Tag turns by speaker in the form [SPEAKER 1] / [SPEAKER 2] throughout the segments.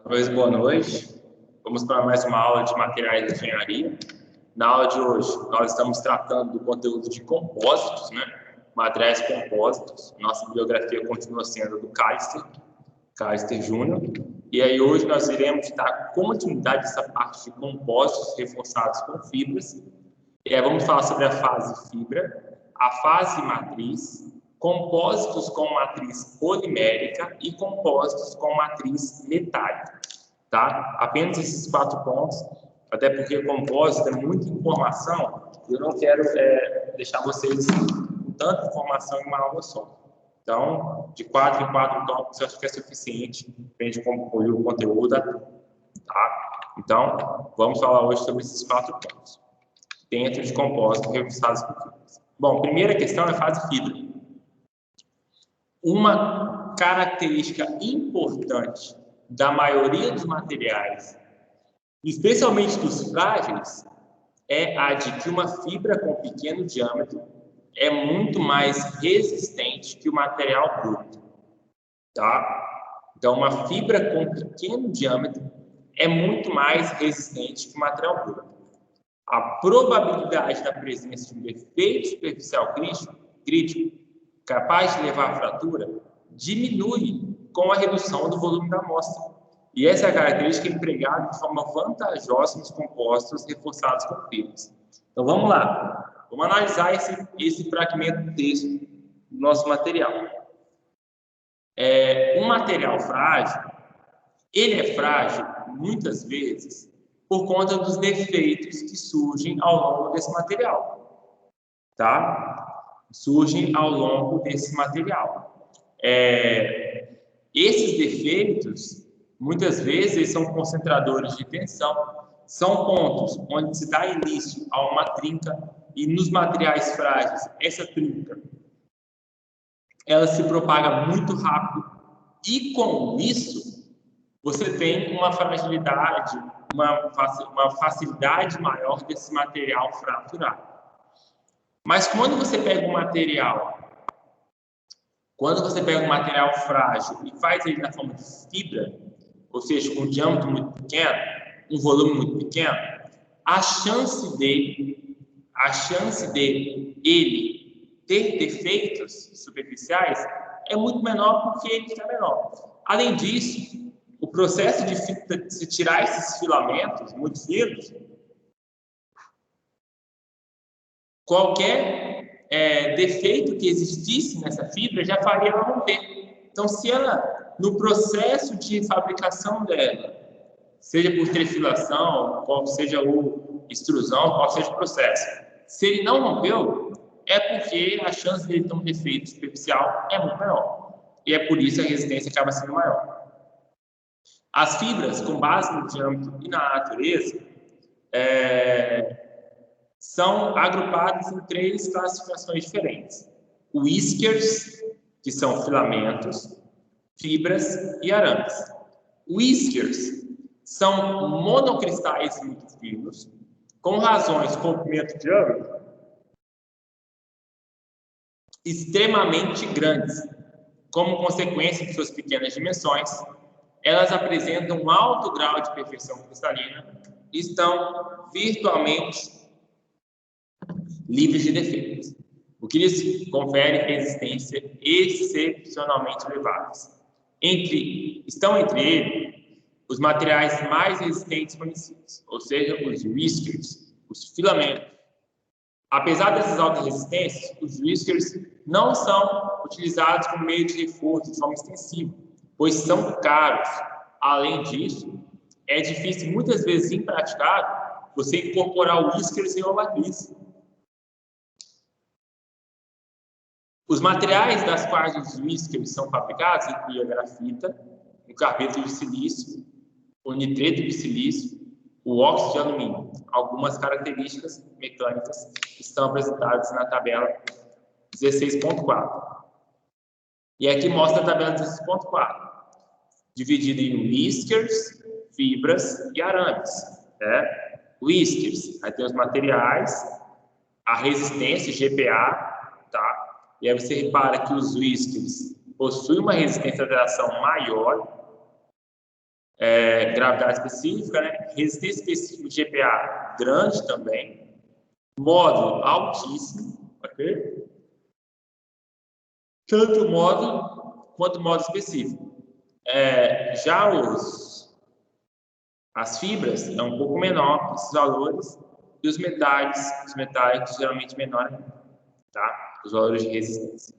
[SPEAKER 1] Pois, boa noite. Vamos para mais uma aula de materiais de engenharia. Na aula de hoje, nós estamos tratando do conteúdo de compósitos, né? Materiais compósitos. Nossa bibliografia continua sendo do Calister Júnior. E aí hoje nós iremos dar continuidade a essa parte de compósitos reforçados com fibras. E aí vamos falar sobre a fase fibra, a fase matriz, compósitos com matriz polimérica e compósitos com matriz metálica, tá? Apenas esses 4 pontos, até porque compósito é muita informação, e eu não quero deixar vocês com tanta informação em uma aula só. Então, de 4 em 4 tópicos, eu acho que é suficiente para a gente concluir o conteúdo, tá? Então, vamos falar hoje sobre esses 4 pontos, dentro de compósitos reforçados com fibras. Bom, primeira questão é a fase fibra. Uma característica importante da maioria dos materiais, especialmente dos frágeis, é a de que uma fibra com pequeno diâmetro é muito mais resistente que o material bruto, tá? Então, uma fibra com pequeno diâmetro é muito mais resistente que o material bruto. A probabilidade da presença de um defeito superficial crítico capaz de levar à fratura diminui com a redução do volume da amostra. E essa é a característica empregada de forma vantajosa nos compostos reforçados com fibras. Então, vamos lá. Vamos analisar esse fragmento do texto do nosso material. Um material frágil, ele é frágil, muitas vezes, por conta dos defeitos que surgem ao longo desse material. Tá? Surgem ao longo desse material. Esses defeitos, muitas vezes, são concentradores de tensão, são pontos onde se dá início a uma trinca, e nos materiais frágeis, essa trinca, ela se propaga muito rápido, e com isso, você tem uma fragilidade, uma facilidade maior desse material fraturar. Mas quando você pega um material frágil e faz ele na forma de fibra, ou seja, com um diâmetro muito pequeno, um volume muito pequeno, a chance dele ele ter defeitos superficiais é muito menor porque ele está menor. Além disso, o processo de se tirar esses filamentos muito finos, qualquer defeito que existisse nessa fibra já faria ela romper. Então, se ela, no processo de fabricação dela, seja por trefilação, qual seja o extrusão, qual seja o processo, se ele não rompeu, é porque a chance dele ter um defeito superficial é muito maior. E é por isso que a resistência acaba sendo maior. As fibras, com base no diâmetro e na natureza, são agrupadas em 3 classificações diferentes. Whiskers, que são filamentos, fibras e arames. Whiskers são monocristais muito finos, com razões de comprimento de diâmetro extremamente grandes. Como consequência de suas pequenas dimensões, elas apresentam um alto grau de perfeição cristalina e estão virtualmente livres de defeitos, o que lhes confere resistência excepcionalmente elevadas. Estão entre eles os materiais mais resistentes conhecidos, ou seja, os whiskers, os filamentos. Apesar dessas altas resistências, os whiskers não são utilizados como meio de reforço de forma extensiva, pois são caros. Além disso, é difícil, muitas vezes impraticável, você incorporar whiskers em uma matriz. Os materiais das quais os whiskers são fabricados incluem a grafita, o carbeto de silício, o nitreto de silício, o óxido de alumínio. Algumas características mecânicas estão apresentadas na tabela 16.4. E aqui mostra a tabela 16.4, dividida em whiskers, fibras e arames. Whiskers, aí tem os materiais, a resistência, GPa, tá? E aí você repara que os whiskers possuem uma resistência à tração maior gravidade específica, né? Resistência específica de GPA grande também, módulo altíssimo, ok? Tanto módulo quanto módulo específico. Já as fibras é um pouco menor esses valores, e os metálicos geralmente menores, tá? Os valores de resistência.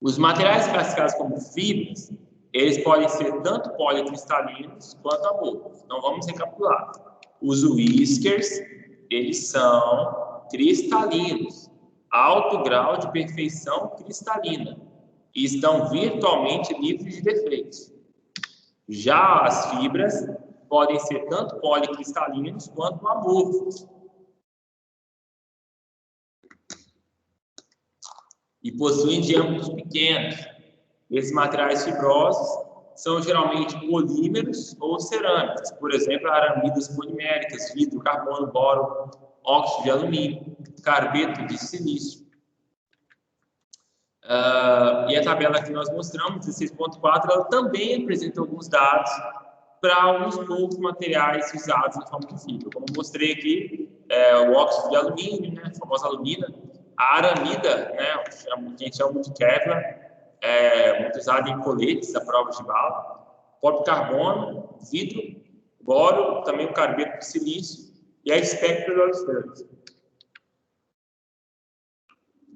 [SPEAKER 1] Os materiais classificados como fibras, eles podem ser tanto policristalinos quanto amorfos. Então, vamos recapitular. Os whiskers, eles são cristalinos, alto grau de perfeição cristalina, e estão virtualmente livres de defeitos. Já as fibras podem ser tanto policristalinos quanto amorfos. E possuem diâmetros pequenos. Esses materiais fibrosos são geralmente polímeros ou cerâmicos, por exemplo, aramidas poliméricas, vidro, carbono, boro, óxido de alumínio, carbeto de silício. E a tabela que nós mostramos, 16.4, ela também apresenta alguns dados para alguns poucos materiais usados na forma de fibra. Como mostrei aqui, o óxido de alumínio, né, a famosa alumina, a aramida, né, que a gente chama de Kevlar, muito usada em coletes à prova de bala, pó de carbono, vidro, boro, também o carbeto de silício e a espectro.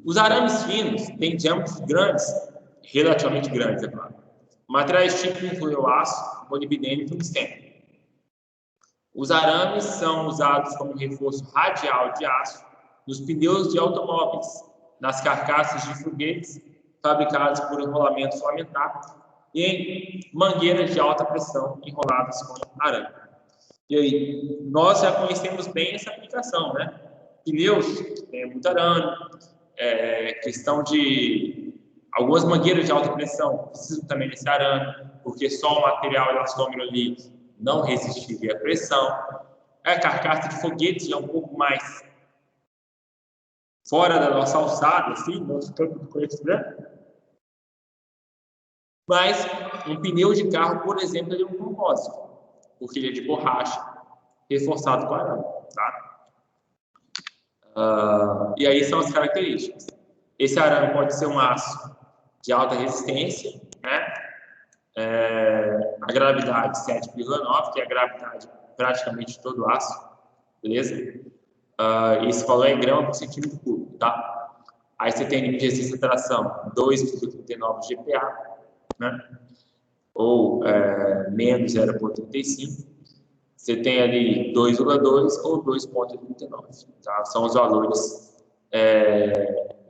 [SPEAKER 1] Os arames finos têm diâmetros grandes, relativamente grandes, é claro. Materiais típicos incluem o aço, molibdênio e tungstênio. Os arames são usados como reforço radial de aço nos pneus de automóveis, nas carcaças de foguetes fabricados por enrolamento filamentar e em mangueiras de alta pressão enroladas com arame. E aí, nós já conhecemos bem essa aplicação, né? Pneus, muito arame, questão de algumas mangueiras de alta pressão precisam também desse arame, porque só o material elastômero ali não resistiria à pressão. A carcaça de foguetes já é um pouco mais fora da nossa alçada, assim, nosso campo de conhecimento. Mas um pneu de carro, por exemplo, ele é um compósito, porque ele é de borracha, reforçado com arame, tá? E aí são as características. Esse arame pode ser um aço de alta resistência, né? A gravidade 7,9, que é a gravidade praticamente de todo aço, beleza? Esse valor é em grama por centímetro cúbico, tá? Aí você tem limite de resistência à tração 2,39 GPa, né? Ou menos 0,35. Você tem ali 2,2 ou 2,39, tá? São os valores,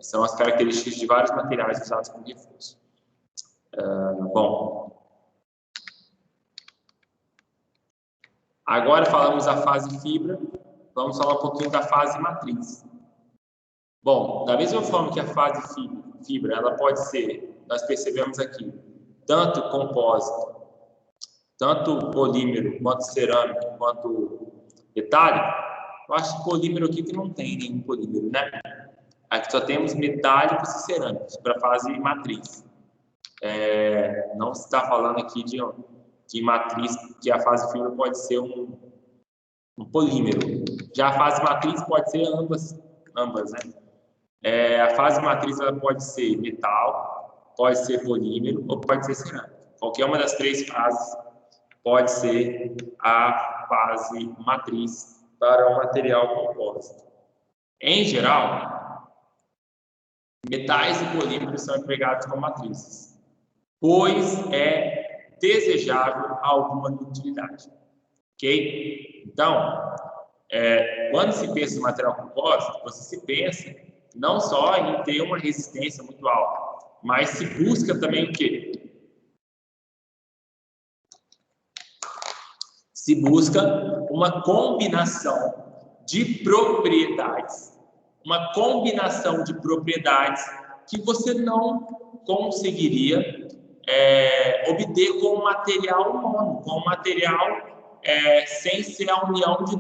[SPEAKER 1] são as características de vários materiais usados como reforço. Bom, agora falamos da fase fibra, vamos falar um pouquinho da fase matriz. Bom, da mesma forma que a fase fibra, ela pode ser, nós percebemos aqui, tanto compósito, tanto polímero, quanto cerâmico, quanto metálico. Eu acho que polímero aqui que não tem nenhum polímero, né? Aqui só temos metálicos e cerâmicos para a fase matriz. Não se está falando aqui de matriz, que a fase fibra pode ser um polímero. Já a fase matriz pode ser ambas, né? A fase matriz ela pode ser metal, pode ser polímero ou pode ser cerâmico. Qualquer uma das três fases pode ser a fase matriz para o material compósito. Em geral, metais e polímeros são empregados como matrizes, pois é desejável alguma ductilidade. Ok? Então, quando se pensa em material compósito, você se pensa não só em ter uma resistência muito alta, mas se busca também o quê? Se busca uma combinação de propriedades, que você não conseguiria obter com um material mono, com um material sem ser a união de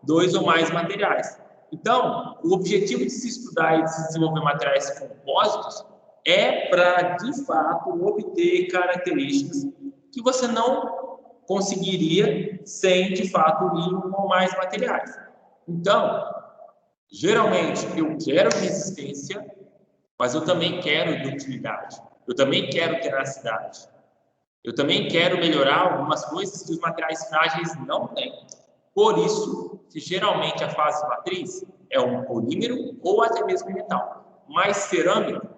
[SPEAKER 1] dois ou mais materiais. Então, o objetivo de se estudar e de se desenvolver materiais compósitos é para, de fato, obter características que você não conseguiria sem, de fato, unir um ou mais materiais. Então, geralmente, eu quero resistência, mas eu também quero ductilidade, eu também quero tenacidade, eu também quero melhorar algumas coisas que os materiais frágeis não têm. Por isso, que geralmente a fase matriz é um polímero ou até mesmo metal. Mas cerâmica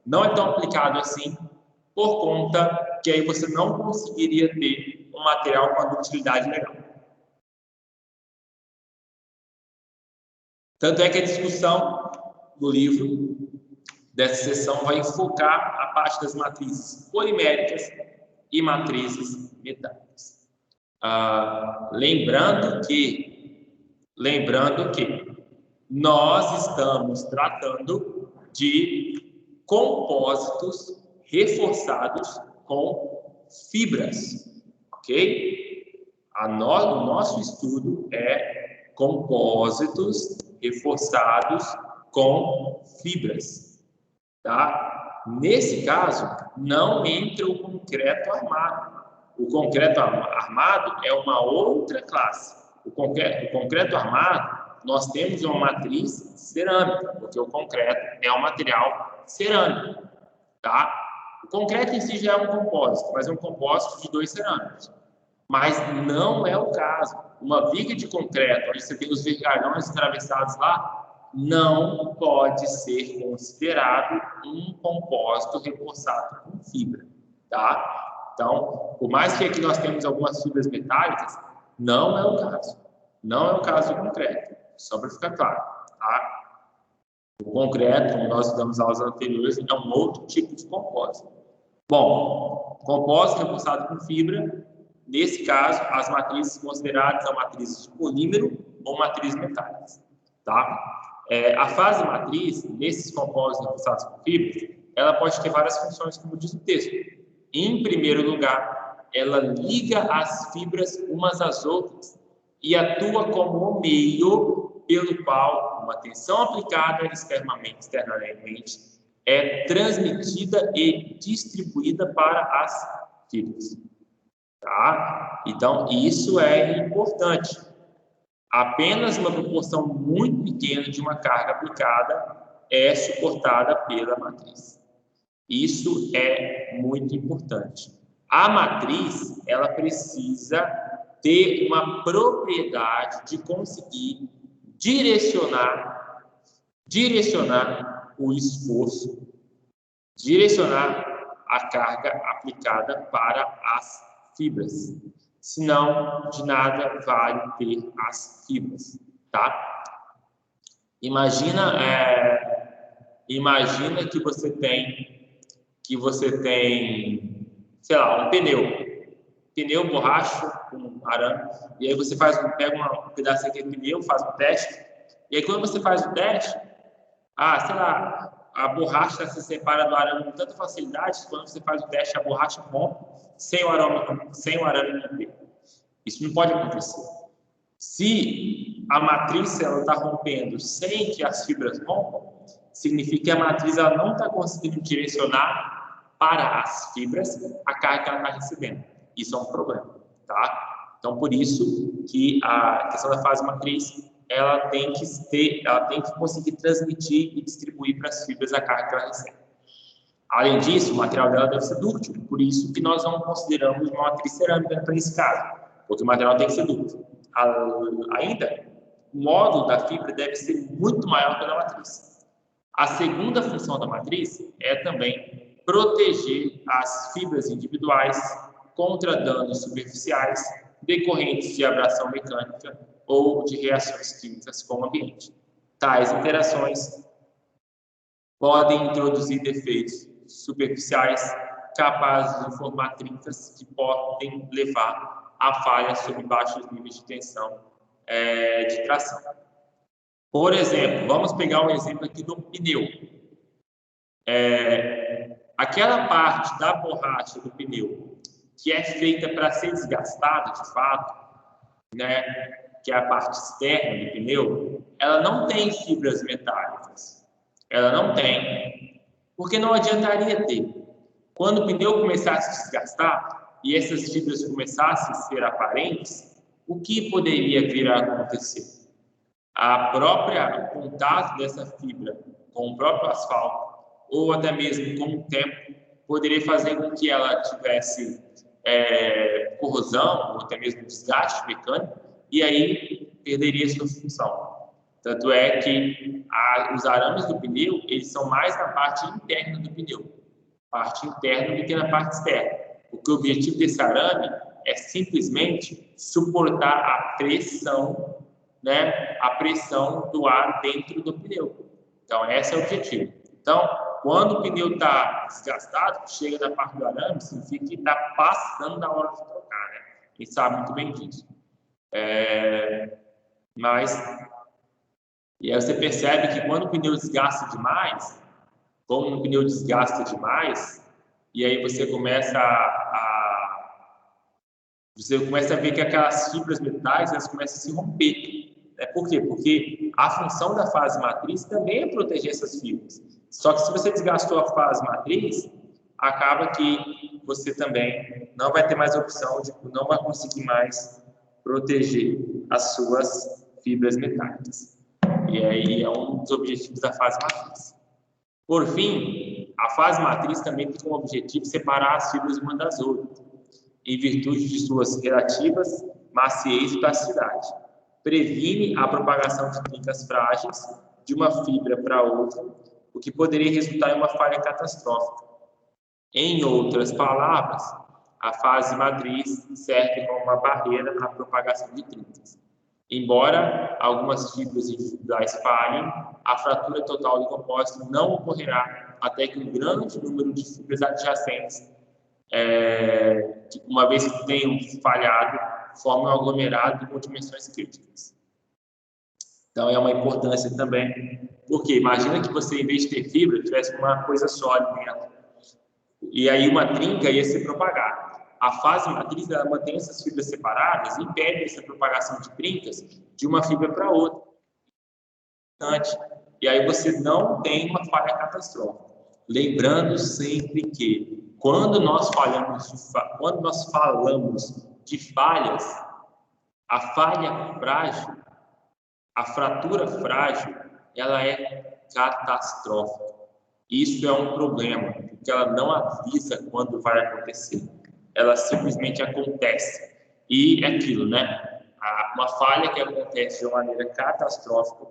[SPEAKER 1] não é tão aplicado assim, por conta que aí você não conseguiria ter um material com a ductilidade legal. Tanto é que a discussão do livro dessa sessão vai focar a parte das matrizes poliméricas e matrizes metálicas. Lembrando que nós estamos tratando de compósitos reforçados com fibras, ok? O nosso estudo é compósitos reforçados com fibras, tá? Nesse caso, não entra o concreto armado. O concreto armado é uma outra classe. O concreto armado, nós temos uma matriz cerâmica, porque o concreto é um material cerâmico, tá? O concreto em si já é um compósito, mas é um compósito de 2 cerâmicos. Mas não é o caso. Uma viga de concreto, onde você tem os vergalhões atravessados lá, não pode ser considerado um compósito reforçado com fibra, tá? Então, por mais que aqui nós temos algumas fibras metálicas, não é o caso. Não é o caso do concreto, só para ficar claro, tá? O concreto, como nós estudamos nas aulas anteriores, é um outro tipo de compósito. Bom, compósito reforçado com fibra, nesse caso, as matrizes consideradas são matrizes de polímero ou matrizes metálicas, tá? A fase matriz, nesses compósitos reforçados com fibra, ela pode ter várias funções, como diz o texto. Em primeiro lugar, ela liga as fibras umas às outras e atua como o meio pelo qual uma tensão aplicada externamente é transmitida e distribuída para as fibras. Tá? Então, isso é importante. Apenas uma proporção muito pequena de uma carga aplicada é suportada pela matriz. Isso é muito importante. A matriz, ela precisa ter uma propriedade de conseguir direcionar o esforço, direcionar a carga aplicada para as fibras. Senão, de nada vale ter as fibras, tá? Imagina que você tem, sei lá, um pneu borracha com arame, e aí você pega um pedaço daquele pneu, faz um teste, e aí quando você faz o teste, sei lá, a borracha se separa do arame com tanta facilidade que quando você faz o teste, a borracha rompe sem o arame romper. Isso não pode acontecer. Se a matriz está rompendo sem que as fibras rompam, significa que a matriz ela não está conseguindo direcionar para as fibras a carga que ela está recebendo. Isso é um problema, tá? Então, por isso que a questão da fase matriz ela tem que conseguir transmitir e distribuir para as fibras a carga que ela recebe. Além disso, o material dela deve ser dúctil, por isso que nós não consideramos uma matriz cerâmica para esse caso, porque o material tem que ser dúctil. Ainda, o módulo da fibra deve ser muito maior que o da matriz. A segunda função da matriz é também proteger as fibras individuais contra danos superficiais decorrentes de abração mecânica ou de reações químicas com o ambiente. Tais interações podem introduzir defeitos superficiais capazes de formar trincas que podem levar a falhas sob baixos níveis de tensão de tração. Por exemplo, vamos pegar um exemplo aqui do pneu. Aquela parte da borracha do pneu que é feita para ser desgastada, de fato, né, que é a parte externa do pneu, ela não tem fibras metálicas. Ela não tem. Porque não adiantaria ter. Quando o pneu começasse a se desgastar e essas fibras começassem a ser aparentes, o que poderia vir a acontecer? O contato dessa fibra com o próprio asfalto, ou até mesmo com o tempo, poderia fazer com que ela tivesse corrosão, ou até mesmo desgaste mecânico, e aí perderia sua função. Tanto é que os arames do pneu, eles são mais na parte interna do pneu, parte interna do que na parte externa. Porque o objetivo desse arame é simplesmente suportar a pressão, né, a pressão do ar dentro do pneu. Então, esse é o objetivo. Então, quando o pneu está desgastado, chega na parte do arame, significa que está passando da hora de trocar, né? A gente sabe muito bem disso. E aí você percebe que quando o pneu desgasta demais, como o pneu desgasta demais, e aí você começa a ver que aquelas fibras metálicas elas começam a se romper. Por quê? Porque a função da fase matriz também é proteger essas fibras. Só que se você desgastou a fase matriz, acaba que você também não vai ter mais opção, não vai conseguir mais proteger as suas fibras metálicas. E aí é um dos objetivos da fase matriz. Por fim, a fase matriz também tem como objetivo separar as fibras umas das outras, em virtude de suas relativas maciez e plasticidade. Previne a propagação de trincas frágeis de uma fibra para outra, o que poderia resultar em uma falha catastrófica. Em outras palavras, a fase matriz serve como uma barreira à propagação de trincas. Embora algumas fibras individuais falhem, a fratura total do compósito não ocorrerá até que um grande número de fibras adjacentes, uma vez que tenham falhado, formem um aglomerado com dimensões críticas. Então, é uma importância também, porque imagina que você, em vez de ter fibra, tivesse uma coisa sólida dentro, e aí uma trinca ia se propagar. A fase matriz ela mantém essas fibras separadas e impede essa propagação de trincas de uma fibra para outra. E aí você não tem uma falha catastrófica. Lembrando sempre que quando nós falamos de falhas, a falha frágil, a fratura frágil, ela é catastrófica. Isso é um problema, porque ela não avisa quando vai acontecer. Ela simplesmente acontece. E é aquilo, né? Uma falha que acontece de uma maneira catastrófica,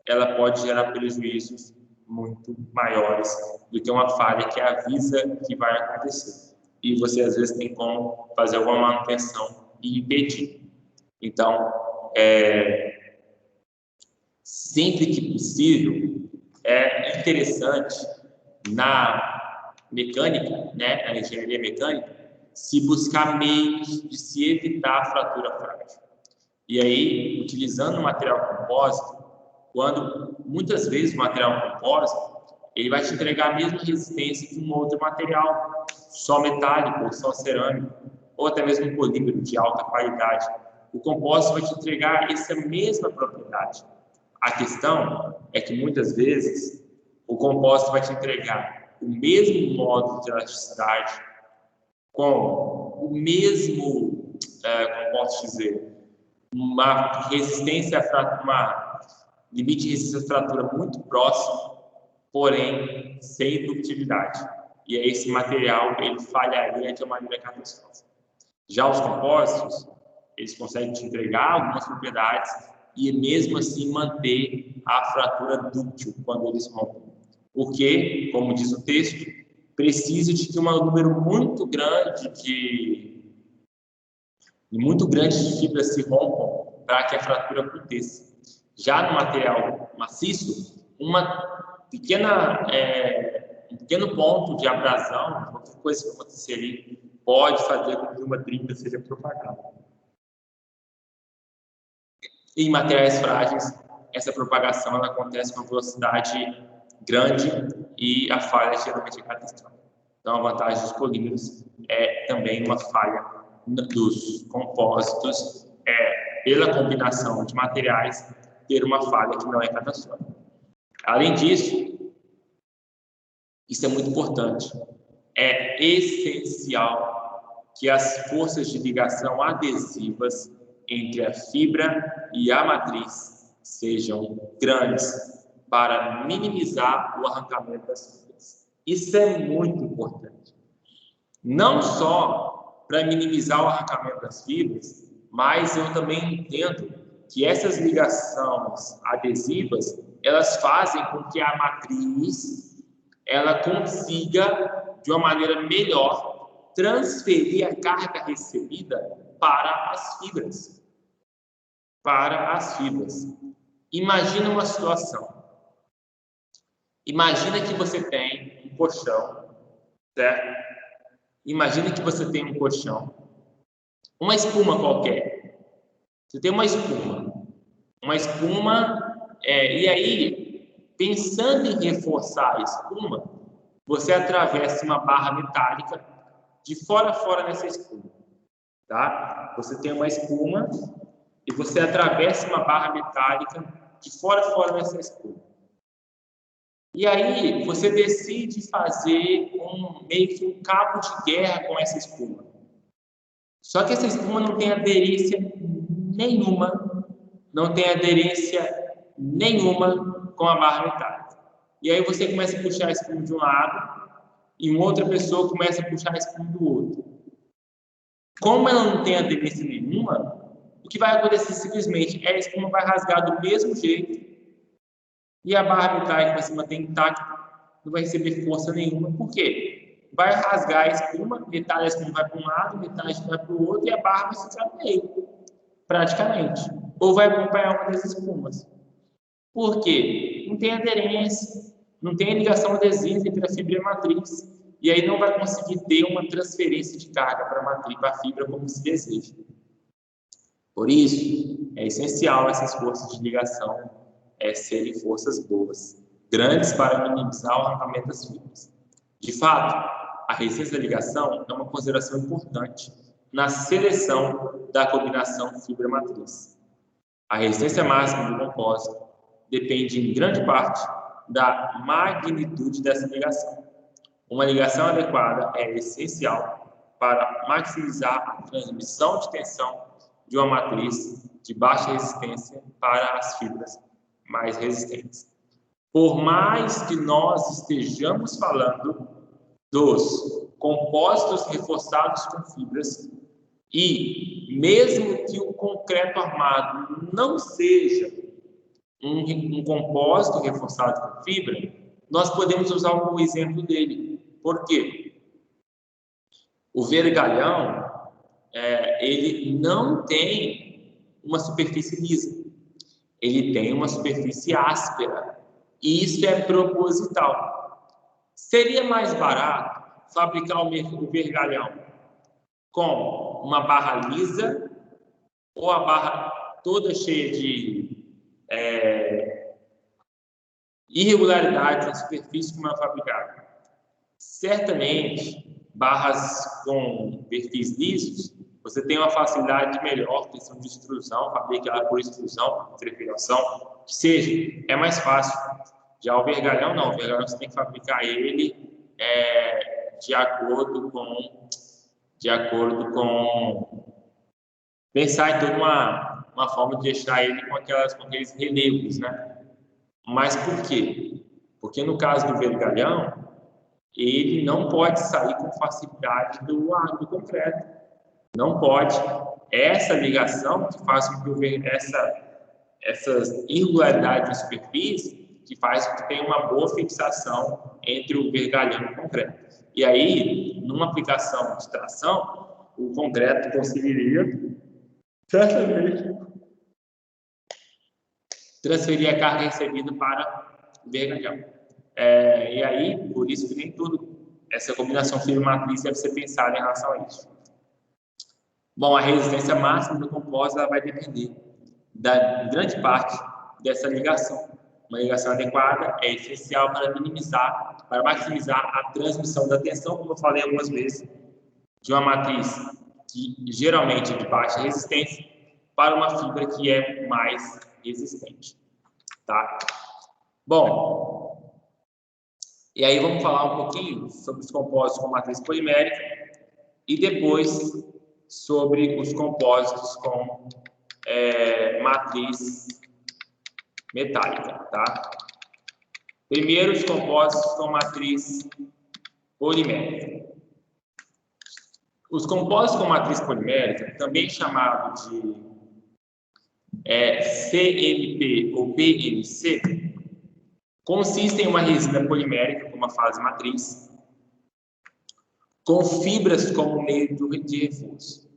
[SPEAKER 1] ela pode gerar prejuízos muito maiores do que uma falha que avisa que vai acontecer. E você, às vezes, tem como fazer alguma manutenção e impedir. Então, sempre que possível, é interessante na mecânica, né, na engenharia mecânica, se buscar meios de se evitar a fratura frágil. E aí, utilizando o material compósito, quando muitas vezes o material compósito ele vai te entregar a mesma resistência que um outro material, só metálico, ou só cerâmico, ou até mesmo um polímero de alta qualidade. O compósito vai te entregar essa mesma propriedade. A questão é que muitas vezes o compósito vai te entregar o mesmo módulo de elasticidade, com o mesmo, como posso dizer, uma resistência à fratura, uma limite de resistência à fratura muito próximo, porém sem ductilidade. E aí esse material ele falharia de uma maneira catastrófica. Já os compósitos, eles conseguem te entregar algumas propriedades e mesmo assim manter a fratura dúctil quando eles rompem. Porque, como diz o texto, precisa de um número muito grande de fibras se rompam para que a fratura aconteça. Já no material maciço, um pequeno ponto de abrasão, qualquer coisa que acontecer ali, pode fazer com que uma trinca seja propagada. Em materiais frágeis, essa propagação ela acontece com uma velocidade grande e a falha geralmente é catastrófica. Então, a vantagem dos polímeros é também uma falha dos compósitos, pela combinação de materiais, ter uma falha que não é catastrófica. Além disso, Isso é muito importante. É essencial que as forças de ligação adesivas entre a fibra e a matriz sejam grandes para minimizar o arrancamento das fibras. Isso é muito importante. Não só para minimizar o arrancamento das fibras, mas eu também entendo que essas ligações adesivas, elas fazem com que a matriz ela consiga, de uma maneira melhor, transferir a carga recebida para as fibras. Para as fibras. Imagina uma situação. Imagina que você tem um colchão, certo? Imagina que você tem um colchão, uma espuma qualquer. Você tem uma espuma, e aí, pensando em reforçar a espuma, você atravessa uma barra metálica de fora a fora nessa espuma, tá? Você tem uma espuma e você atravessa uma barra metálica de fora a fora nessa espuma. E aí, você decide fazer meio que um cabo de guerra com essa espuma. Só que essa espuma não tem aderência nenhuma, com a barra metálica. E aí você começa a puxar a espuma de um lado e uma outra pessoa começa a puxar a espuma do outro. Como ela não tem aderência nenhuma, o que vai acontecer simplesmente é a espuma vai rasgar do mesmo jeito e a barra metálica vai se manter intacta, não vai receber força nenhuma. Por quê? Vai rasgar a espuma, metade da espuma vai para um lado, metade vai para o outro e a barra vai ficar no meio, praticamente. Ou vai acompanhar uma das espumas. Por quê? Não tem aderência, não tem ligação adesiva entre a fibra e a matriz. E aí não vai conseguir ter uma transferência de carga para a matriz, para a fibra, como se deseja. Por isso, é essencial essas forças de ligação serem forças boas, grandes para minimizar o arrancamento das fibras. De fato, a resistência da ligação é uma consideração importante na seleção da combinação fibra-matriz. A resistência máxima do compósito depende em grande parte da magnitude dessa ligação. Uma ligação adequada é essencial para maximizar a transmissão de tensão de uma matriz de baixa resistência para as fibras mais resistentes. Por mais que nós estejamos falando dos compósitos reforçados com fibras, e mesmo que o concreto armado não seja um compósito reforçado com fibra, nós podemos usar o exemplo dele. Por quê? O vergalhão, ele não tem uma superfície lisa. Ele tem uma superfície áspera. E isso é proposital. Seria mais barato fabricar o vergalhão com uma barra lisa ou a barra toda cheia de irregularidades na superfície como é fabricada? Certamente, barras com perfis lisos, você tem uma facilidade melhor, questão de extrusão, fabrica ela por extrusão, trepidação, que seja, é mais fácil. Já o vergalhão não, o vergalhão você tem que fabricar ele de acordo com pensar em toda uma forma de deixar ele com aqueles relevos, né? Mas por quê? Porque no caso do vergalhão, ele não pode sair com facilidade do concreto. Não pode. Essa ligação que faz com que essas irregularidades de superfície que faz com que tenha uma boa fixação entre o vergalhão e o concreto. E aí, numa aplicação de tração, o concreto conseguiria certamente transferir a carga recebida para o vergalhão. E aí, por isso que nem tudo, essa combinação fibra-matriz deve ser pensada em relação a isso. Bom, a resistência máxima do compósito vai depender da grande parte dessa ligação. Uma ligação adequada é essencial para maximizar a transmissão da tensão, como eu falei algumas vezes, de uma matriz que geralmente é de baixa resistência para uma fibra que é mais resistente. Tá? Bom, E aí vamos falar um pouquinho sobre os compósitos com matriz polimérica e depois sobre os compósitos com matriz metálica, tá? Primeiro, os compósitos com matriz polimérica. Os compósitos com matriz polimérica, também chamado de CMP ou PMC, consistem em uma resina polimérica com uma fase matriz, com fibras como meio de reforço.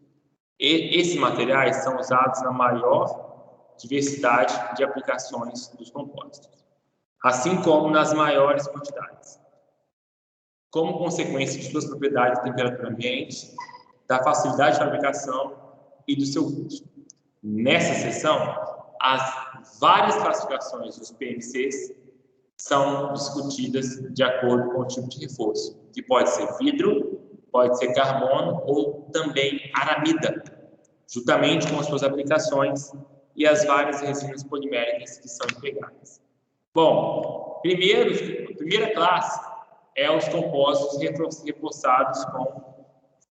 [SPEAKER 1] E esses materiais são usados na maior diversidade de aplicações dos compósitos, assim como nas maiores quantidades, como consequência de suas propriedades de temperatura ambiente, da facilidade de fabricação e do seu custo. Nessa seção, as várias classificações dos PMCs são discutidas de acordo com o tipo de reforço, que pode ser vidro, pode ser carbono ou também aramida, juntamente com as suas aplicações e as várias resinas poliméricas que são empregadas. Bom, primeira classe é os compósitos reforçados com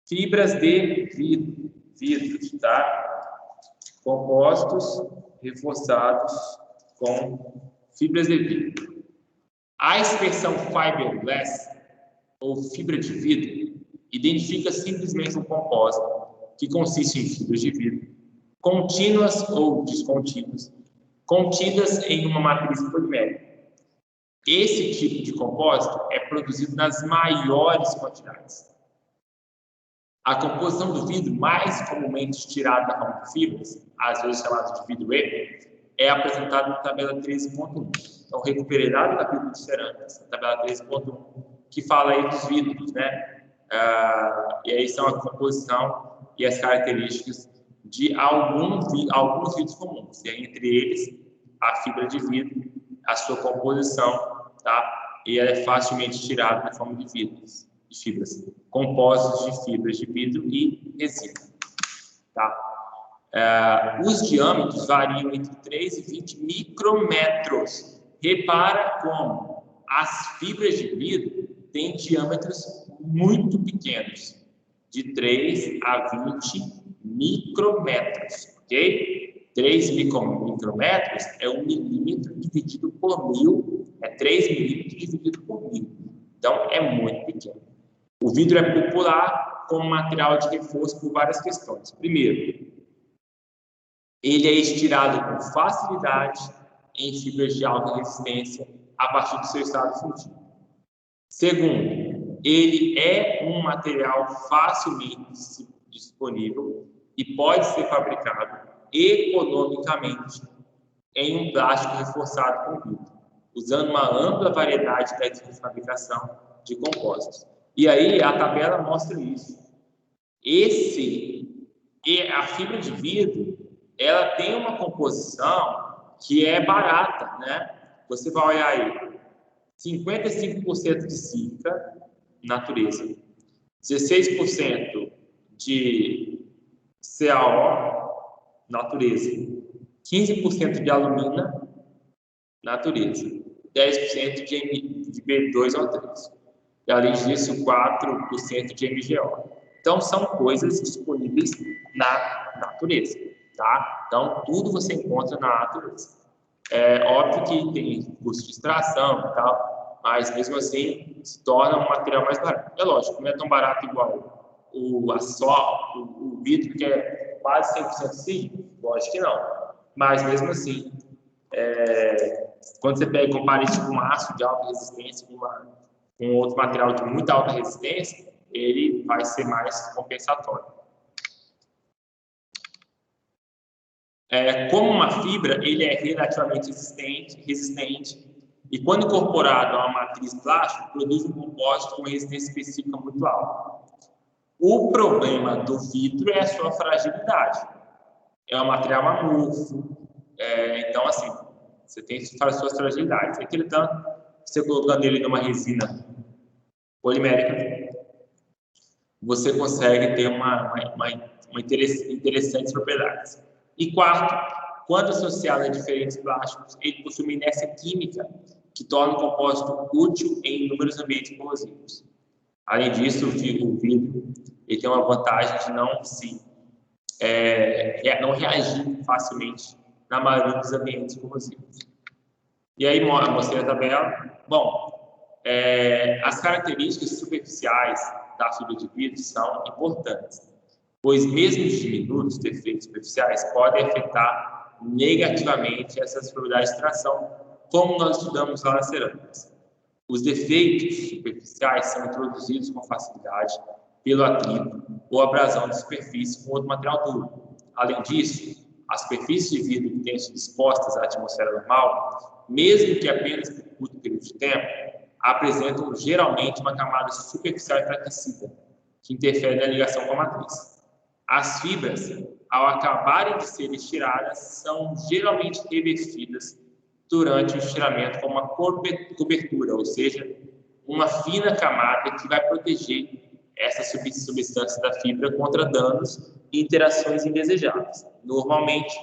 [SPEAKER 1] fibras de vidros, tá? Compósitos reforçados com fibras de vidro. A expressão fiberglass, ou fibra de vidro, identifica simplesmente um compósito que consiste em fibras de vidro, contínuas ou descontínuas, contidas em uma matriz polimérica. Esse tipo de compósito é produzido nas maiores quantidades. A composição do vidro, mais comumente tirada da forma de fibras, às vezes chamada de vidro E, é apresentada na tabela 13.1. Então, recuperei lá do capítulo de cerâmicas, na tabela 13.1, que fala aí dos vidros, né? E aí são a composição e as características de alguns vidros comuns. E aí, entre eles, a fibra de vidro, a sua composição, tá? E ela é facilmente tirada na forma de vidros. Fibras, compósitos de fibras de vidro e resina. Tá? Os diâmetros variam entre 3 e 20 micrômetros. Repara como as fibras de vidro têm diâmetros muito pequenos, de 3 a 20 micrômetros, ok? 3 micrômetros é 1 milímetro dividido por 1000, é 3 milímetros dividido por 1000. Então, é muito pequeno. O vidro é popular como material de reforço por várias questões. Primeiro, ele é estirado com facilidade em fibras de alta resistência a partir do seu estado fundido. Segundo, ele é um material facilmente disponível e pode ser fabricado economicamente em um plástico reforçado com vidro, usando uma ampla variedade de técnicas de fabricação de compósitos. E aí a tabela mostra isso. A fibra de vidro, ela tem uma composição que é barata, né? Você vai olhar aí, 55% de sílica, natureza, 16% de CaO, natureza, 15% de alumina, natureza, 10% de B2O3. E, além disso, 4% de MgO. Então, são coisas disponíveis na natureza, tá? Então, tudo você encontra na natureza. É óbvio que tem custo de extração e tal, mas, mesmo assim, se torna um material mais barato. É lógico, não é tão barato igual o vidro, que é quase 100% sílico, lógico que não. Mas, mesmo assim, quando você pega e compara isso com um aço de alta resistência, com outro material de muita alta resistência, ele vai ser mais compensatório. Como uma fibra, ele é relativamente resistente e, quando incorporado a uma matriz plástica, produz um compósito com resistência específica muito alta. O problema do vidro é a sua fragilidade. É um material amorfo, então, assim, você tem as suas fragilidades. Entretanto, você colocando ele numa resina polimérica, você consegue ter interessantes propriedades. E quarto, quando associado a diferentes plásticos, ele possui uma inércia química que torna o compósito útil em inúmeros ambientes corrosivos. Além disso, o vidro ele tem uma vantagem de não reagir facilmente na maioria dos ambientes corrosivos. E aí, mostrei a tabela. Bom, as características superficiais da fibra de vidro são importantes, pois mesmo os diminutos defeitos superficiais podem afetar negativamente essas propriedades de tração, como nós estudamos lá nas cerâmicas. Os defeitos superficiais são introduzidos com facilidade pelo atrito ou abrasão de superfície com outro material duro. Além disso, as superfícies de vidro que tenham sido expostas à atmosfera normal, mesmo que apenas por curto período de tempo, apresentam geralmente uma camada superficial enfraquecida, que interfere na ligação com a matriz. As fibras, ao acabarem de ser estiradas, são geralmente revestidas durante o estiramento com uma cobertura, ou seja, uma fina camada que vai proteger essa substância da fibra contra danos e interações indesejáveis. Normalmente,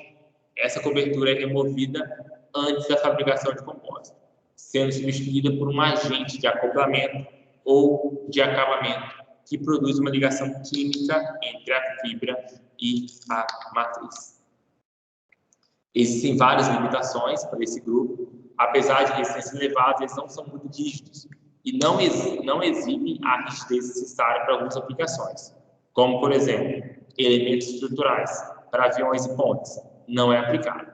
[SPEAKER 1] essa cobertura é removida antes da fabricação de compósito, sendo substituída por um agente de acoplamento ou de acabamento que produz uma ligação química entre a fibra e a matriz. Existem várias limitações para esse grupo. Apesar de resistência elevada, eles não são muito rígidos e não exibem a rigidez necessária para algumas aplicações, como, por exemplo, elementos estruturais para aviões e pontes. Não é aplicado.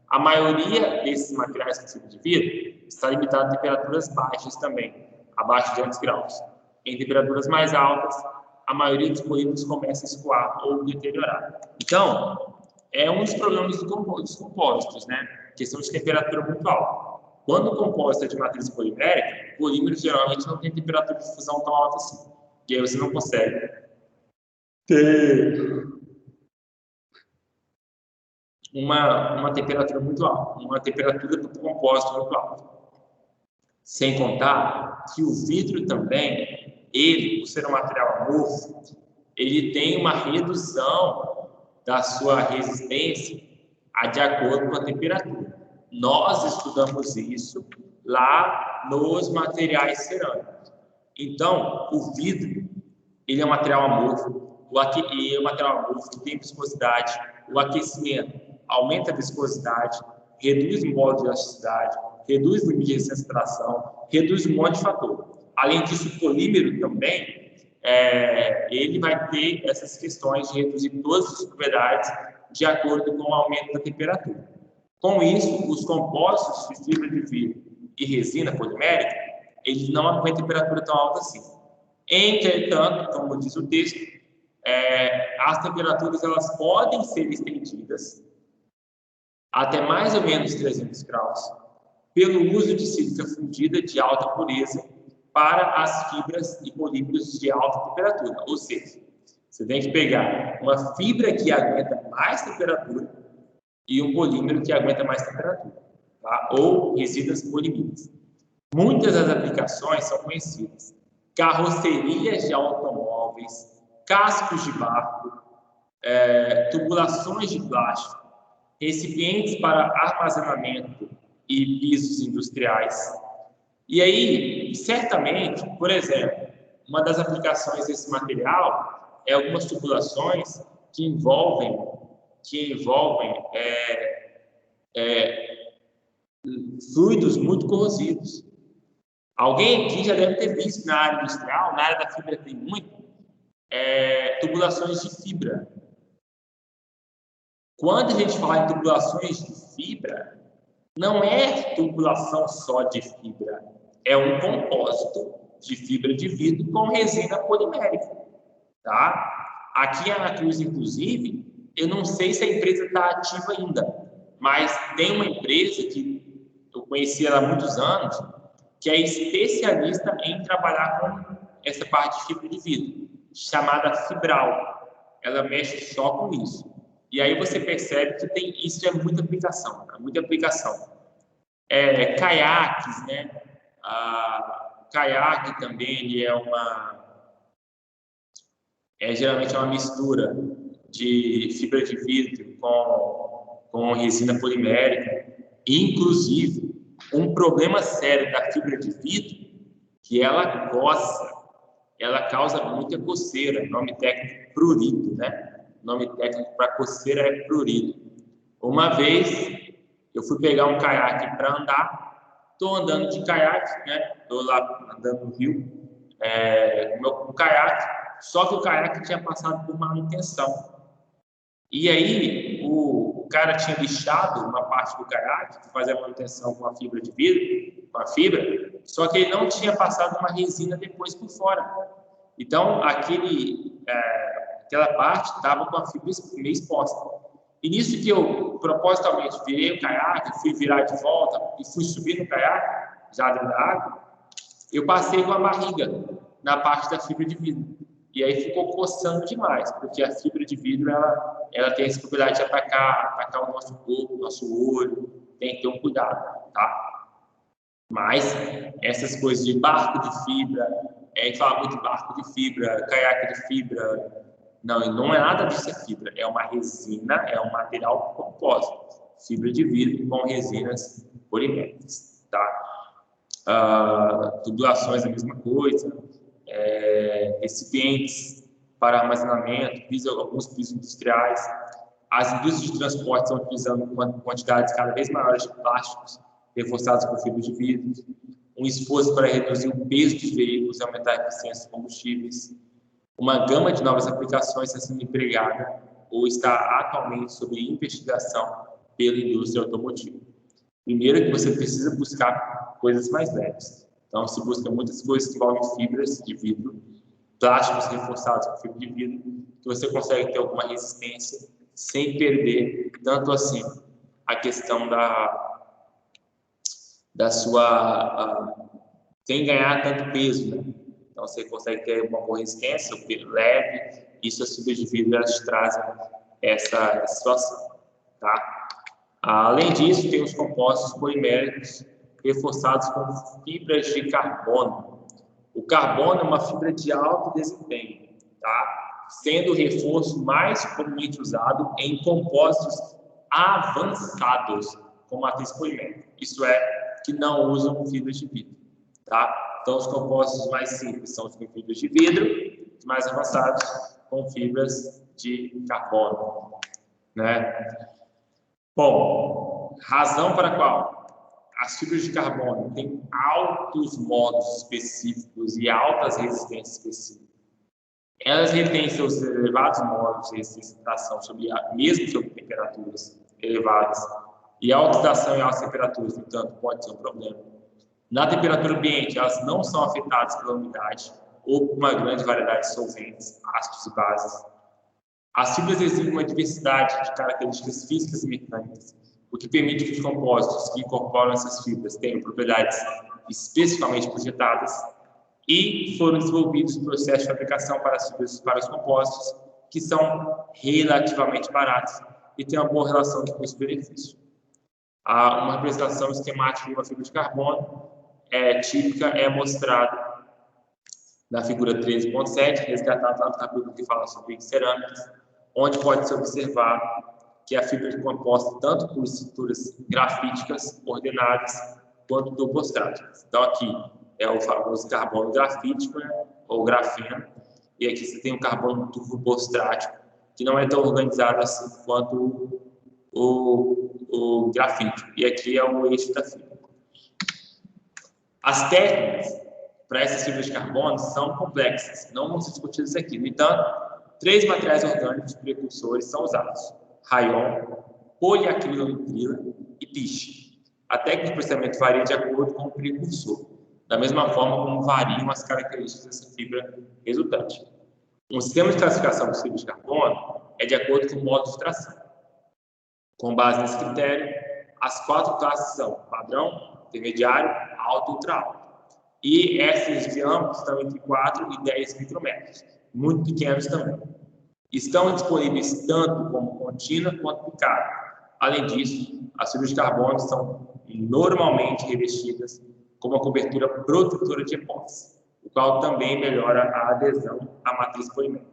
[SPEAKER 1] A maioria desses materiais com fibra de vidro está limitada a temperaturas baixas também, abaixo de 200 graus. Em temperaturas mais altas, a maioria dos polímeros começa a escoar ou deteriorar. Então, é um dos problemas dos compósitos, né? Questão de temperatura muito alta. Quando o compósito é de matriz polimérica, o polímero geralmente não tem temperatura de fusão tão alta assim. E aí você não consegue ter uma temperatura muito alta, uma temperatura do compósito muito alta. Sem contar que o vidro também, ele, por ser um material amorfo, ele tem uma redução da sua resistência de acordo com a temperatura. Nós estudamos isso lá nos materiais cerâmicos. Então, o vidro, ele é um material amorfo, é um material amorfo que tem viscosidade, o aquecimento aumenta a viscosidade, reduz o modo de elasticidade, reduz o limite de resistência à tração, reduz um monte de fator. Além disso, o polímero também, ele vai ter essas questões de reduzir todas as propriedades de acordo com o aumento da temperatura. Com isso, os compósitos de fibra de vidro e resina polimérica, eles não aguentam temperatura tão alta assim. Entretanto, como diz o texto, as temperaturas elas podem ser estendidas até mais ou menos 300 graus pelo uso de sílica fundida de alta pureza para as fibras e polímeros de alta temperatura. Ou seja, você tem que pegar uma fibra que aguenta mais temperatura e um polímero que aguenta mais temperatura, tá? Ou resinas polimínicas. Muitas das aplicações são conhecidas: carrocerias de automóveis, cascos de barco, tubulações de plástico, recipientes para armazenamento e pisos industriais. E aí, certamente, por exemplo, uma das aplicações desse material é algumas tubulações que envolvem fluidos muito corrosivos. Alguém aqui já deve ter visto na área industrial, na área da fibra tem muito, tubulações de fibra. Quando a gente fala em tubulações de fibra, não é tubulação só de fibra, é um compósito de fibra de vidro com resina polimérica, tá? Aqui a Natrus, inclusive, eu não sei se a empresa está ativa ainda, mas tem uma empresa que eu conheci há muitos anos, que é especialista em trabalhar com essa parte de fibra de vidro, chamada Fibral. Ela mexe só com isso. E aí você percebe que isso é muita aplicação, né? Muita aplicação. Caiaques, né? Caiaque também ele geralmente é uma mistura de fibra de vidro com resina polimérica. Inclusive, Um problema sério da fibra de vidro, que ela coça, ela causa muita coceira, nome técnico prurido, né? O nome técnico para coceira é prurido. Uma vez, eu fui pegar um caiaque para andar, estou andando de caiaque, né? Estou lá andando no rio, com o caiaque, só que o caiaque tinha passado por manutenção. E aí, o cara tinha lixado uma parte do caiaque, que fazia manutenção com a fibra de vidro, com a fibra, só que ele não tinha passado uma resina depois por fora. Então, aquela parte estava com a fibra meio exposta. E nisso que eu, propositalmente, virei o caiaque, fui virar de volta e fui subir no caiaque, já dentro da água, eu passei com a barriga na parte da fibra de vidro. E aí ficou coçando demais, porque a fibra de vidro, ela tem essa propriedade de atacar o nosso corpo, o nosso olho, tem que ter um cuidado, tá? Mas essas coisas de barco de fibra, a gente fala muito de barco de fibra, caiaque de fibra, não é nada disso, é fibra, é uma resina, é um material composto, fibra de vidro com resinas poliméricas, tá? Tubulações, a mesma coisa, recipientes para armazenamento, alguns pisos industriais. As indústrias de transporte estão utilizando quantidades cada vez maiores de plásticos reforçados com fibra de vidro. Um esforço para reduzir o peso dos veículos e aumentar a eficiência dos combustíveis. Uma gama de novas aplicações está sendo empregada ou está atualmente sob investigação pela indústria automotiva. Primeiro que você precisa buscar coisas mais leves. Então, se busca muitas coisas que envolvem fibras de vidro, plásticos reforçados com fibra de vidro, que você consegue ter alguma resistência sem perder tanto assim a questão da sua... sem ganhar tanto peso, né? Então, você consegue ter uma boa resistência, um peso leve, e suas fibras de vidro elas trazem essa situação, tá? Além disso, tem os compostos poliméricos reforçados com fibras de carbono. O carbono é uma fibra de alto desempenho, tá? Sendo o reforço mais comumente usado em compostos avançados com matriz polimérica. Isso é, que não usam fibras de vidro, tá? Então, os compostos mais simples são os com fibras de vidro, os mais avançados com fibras de carbono, né? Bom, razão para a qual as fibras de carbono têm altos modos específicos e altas resistências específicas. Elas retêm seus elevados modos de resistência à tração, mesmo sob temperaturas elevadas. E a oxidação em altas temperaturas, no entanto, pode ser um problema. Na temperatura ambiente, elas não são afetadas pela umidade ou por uma grande variedade de solventes, ácidos e bases. As fibras exibem uma diversidade de características físicas e mecânicas, o que permite que os compostos que incorporam essas fibras tenham propriedades especificamente projetadas e foram desenvolvidos processos de fabricação para os compostos que são relativamente baratos e têm uma boa relação de custo-benefício. Uma representação esquemática de uma fibra de carbono típica é mostrada na figura 13.7, resgatada lá no capítulo que fala sobre cerâmicas, onde pode-se observar que a fibra é composta tanto por estruturas grafíticas ordenadas quanto turbostráticas. Então, aqui é o famoso carbono grafítico, né, ou grafeno, e aqui você tem o carbono turbostrático, que não é tão organizado assim quanto o grafite. E aqui é o eixo da fibra. As técnicas para essas fibras de carbono são complexas, não vão ser discutidas aqui. No entanto, 3 materiais orgânicos precursores são usados: rayon, poliacrilonitrila e piche. A técnica de processamento varia de acordo com o precursor, da mesma forma como variam as características dessa fibra resultante. Um sistema de classificação de fibras de carbono é de acordo com o modo de tração. Com base nesse critério, as 4 classes são padrão, intermediário, alto e ultra alto. E esses diâmetros estão entre 4 e 10 micrômetros, muito pequenos também. Estão disponíveis tanto como contínua quanto picada. Além disso, as fibras de carbono são normalmente revestidas com uma cobertura protetora de epóxi, o qual também melhora a adesão à matriz polimérica.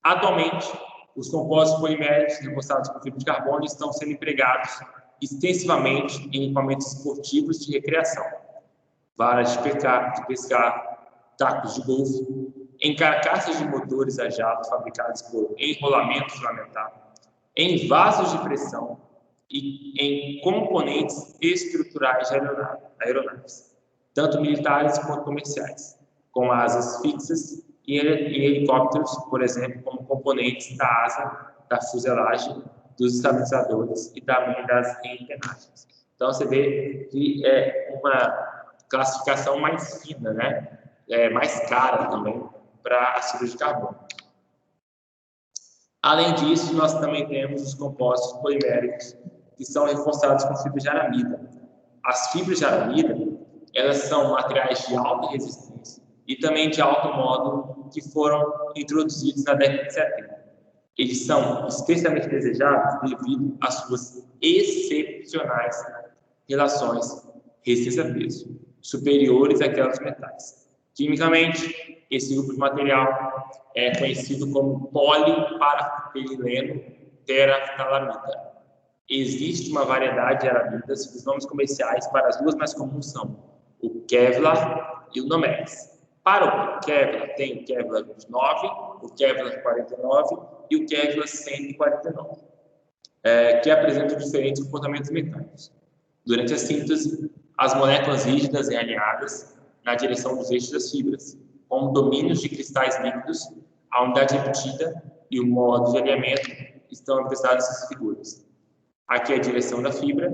[SPEAKER 1] Atualmente, os compostos poliméricos reforçados com fibra de carbono estão sendo empregados extensivamente em equipamentos esportivos de recreação, varas de pescar, tacos de golfe, em carcaças de motores a jato fabricados por enrolamento filamentar, em vasos de pressão e em componentes estruturais de aeronaves, tanto militares quanto comerciais, com asas fixas e em helicópteros, por exemplo, como componentes da asa, da fuselagem, dos estabilizadores e também das empenagens. Então, você vê que é uma classificação mais fina, né? Mais cara também para a fibra de carbono. Além disso, nós também temos os compostos poliméricos, que são reforçados com fibra de aramida. As fibras de aramida, elas são materiais de alta resistência e também de alto módulo que foram introduzidos na década de 70. Eles são especialmente desejados devido às suas excepcionais relações resistência-peso, superiores àquelas metais. Quimicamente, esse grupo de material é conhecido como poliparafileno teraftalamida. Existe uma variedade de aramidas, os nomes comerciais para as duas mais comuns são o Kevlar e o Nomex. Para o Kevlar, tem o Kevlar 29, o Kevlar 49 e o Kevlar 149, que apresentam diferentes comportamentos mecânicos. Durante a síntese, as moléculas rígidas e alinhadas na direção dos eixos das fibras, com domínios de cristais líquidos, a unidade repetida e o modo de alinhamento estão representados nessas figuras. Aqui é a direção da fibra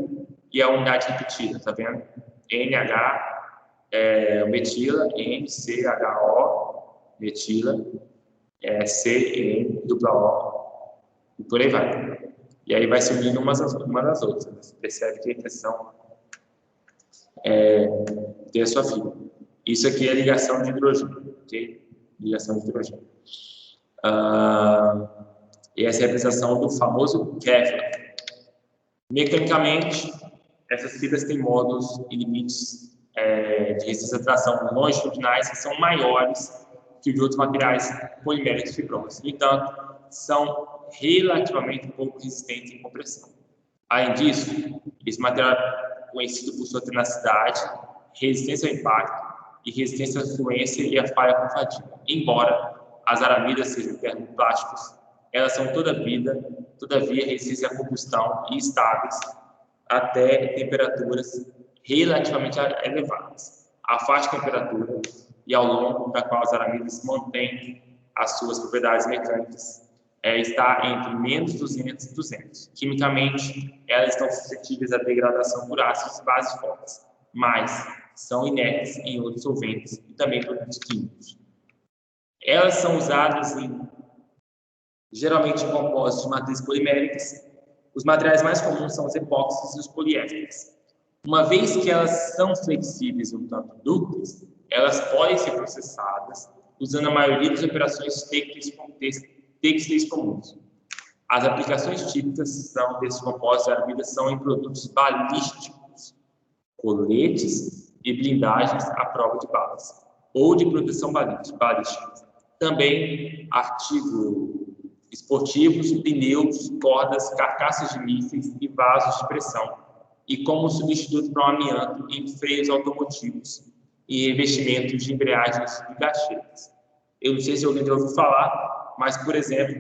[SPEAKER 1] e a unidade repetida, tá vendo? NH, metila, NCHO, metila, CN, dupla O, e por aí vai. E aí vai se unindo uma das outras. Você percebe que a intenção ter a sua fibra. Isso aqui é ligação de hidrogênio, ok? Ligação de hidrogênio. E essa é a representação do famoso Kevlar. Mecanicamente, essas fibras têm módulos e limites de resistência à tração longitudinais que são maiores que os de outros materiais poliméricos fibrosos. No entanto, são relativamente pouco resistentes em compressão. Além disso, esse material é conhecido por sua tenacidade, resistência ao impacto e resistência à fluência e à falha com fadiga. Embora as aramidas sejam termoplásticos, elas são todavia resistentes à combustão e estáveis até temperaturas relativamente elevadas. A faixa de temperatura e ao longo da qual as aramidas mantêm as suas propriedades mecânicas está entre menos 200 e 200. Quimicamente, elas estão suscetíveis à degradação por ácidos e bases fortes, mas são inertes em outros solventes e também produtos químicos. Elas são usadas geralmente em compósitos de matrizes poliméricas. Os materiais mais comuns são os epóxis e os poliésteres. Uma vez que elas são flexíveis e um tanto dúcteis, elas podem ser processadas usando a maioria das operações têxteis comuns. As aplicações típicas desses compostos de aramidas são em produtos balísticos, coletes e blindagens à prova de balas, ou de proteção balística. Também artigos esportivos, pneus, cordas, carcaças de mísseis e vasos de pressão, e como substituto para o amianto em freios automotivos e revestimentos de embreagens e gachetas. Eu não sei se alguém já ouviu falar, mas, por exemplo,